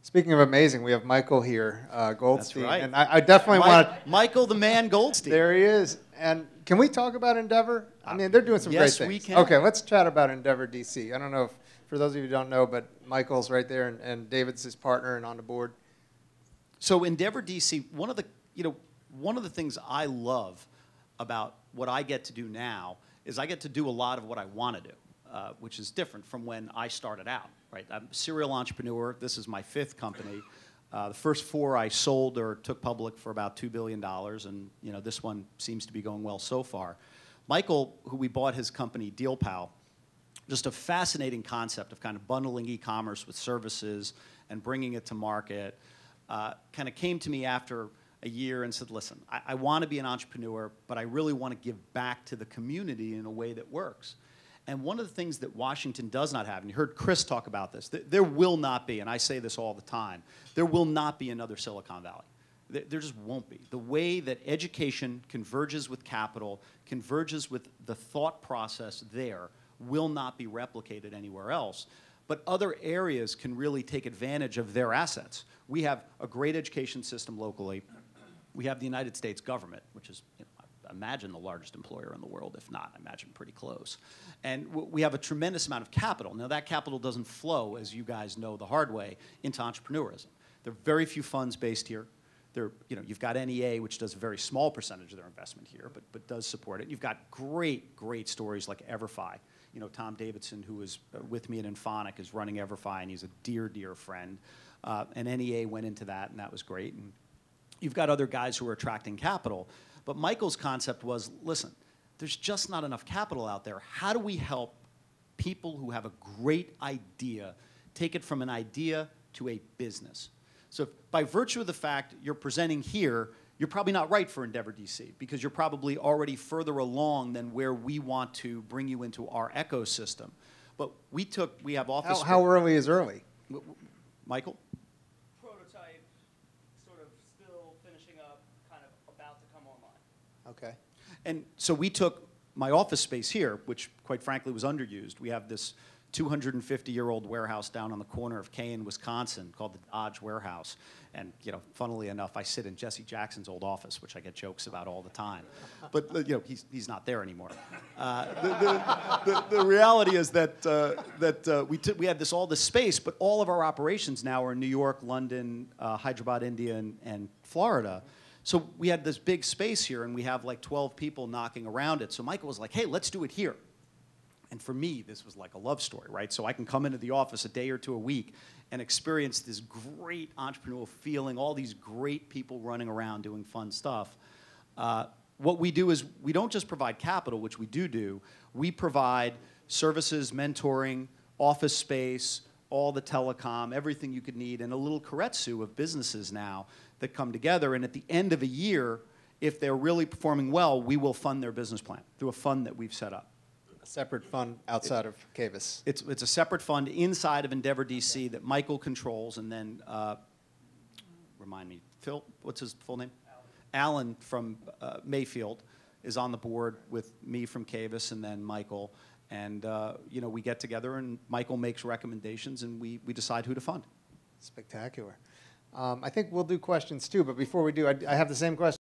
Speaking of amazing, we have Michael here, Goldstein. That's right. And I definitely want to... Michael the man Goldstein. There he is. And can we talk about Endeavor? I mean, they're doing some great things. Yes, we can. Okay, let's chat about Endeavor DC. I don't know if, for those of you who don't know, but Michael's right there, and David's his partner and on the board. So Endeavor DC, one of the things I love about what I get to do now is I get to do a lot of what I want to do, which is different from when I started out. Right, I'm a serial entrepreneur. This is my 5th company. The first 4 I sold or took public for about $2 billion, and this one seems to be going well so far. Michael, who we bought his company DealPal, just a fascinating concept of kind of bundling e-commerce with services and bringing it to market. Kind of came to me after a year and said, listen, I want to be an entrepreneur, but I really want to give back to the community in a way that works. And one of the things that Washington does not have, and you heard Chris talk about this, there will not be, and I say this all the time, there will not be another Silicon Valley. There just won't be. The way that education converges with capital, converges with the thought process there, will not be replicated anywhere else. But other areas can really take advantage of their assets. We have a great education system locally. We have the United States government, which is, imagine the largest employer in the world. If not, I imagine pretty close. And we have a tremendous amount of capital. Now, that capital doesn't flow, as you guys know the hard way, into entrepreneurism. There are very few funds based here. You've got NEA, which does a very small percentage of their investment here, but does support it. You've got great stories like EverFi. Tom Davidson, who was with me at Infonic, is running EverFi, and he's a dear friend. And NEA went into that, and that was great. And you've got other guys who are attracting capital. But Michael's concept was, listen, there's just not enough capital out there. How do we help people who have a great idea take it from an idea to a business? So if, by virtue of the fact you're presenting here, you're probably not right for Endeavor DC because you're probably already further along than where we want to bring you into our ecosystem. But we have office... How early is early? Michael? Prototype, sort of still finishing up, kind of about to come online. Okay. And so we took my office space here, which quite frankly was underused. We have this 250-year-old warehouse down on the corner of Kane, Wisconsin, called the Dodge Warehouse. And funnily enough, I sit in Jesse Jackson's old office, which I get jokes about all the time. But he's not there anymore. The reality is that we had all this space, but all of our operations now are in New York, London, Hyderabad, India, and Florida. So we had this big space here, and we have like 12 people knocking around it. So Michael was like, hey, let's do it here. And for me, this was like a love story, right? So I can come into the office a day or two a week and experience this great entrepreneurial feeling, all these great people running around doing fun stuff. What we do is we don't just provide capital, which we do. We provide services, mentoring, office space, all the telecom, everything you could need, and a little keiretsu of businesses now that come together. And at the end of a year, if they're really performing well, we will fund their business plan through a fund that we've set up. Separate fund outside of Cavis. It's a separate fund inside of Endeavor DC that Michael controls, and then, remind me, Phil, what's his full name? Alan from Mayfield is on the board with me from Cavis and then Michael. And, we get together and Michael makes recommendations and we decide who to fund. Spectacular. I think we'll do questions too, but before we do, I have the same question.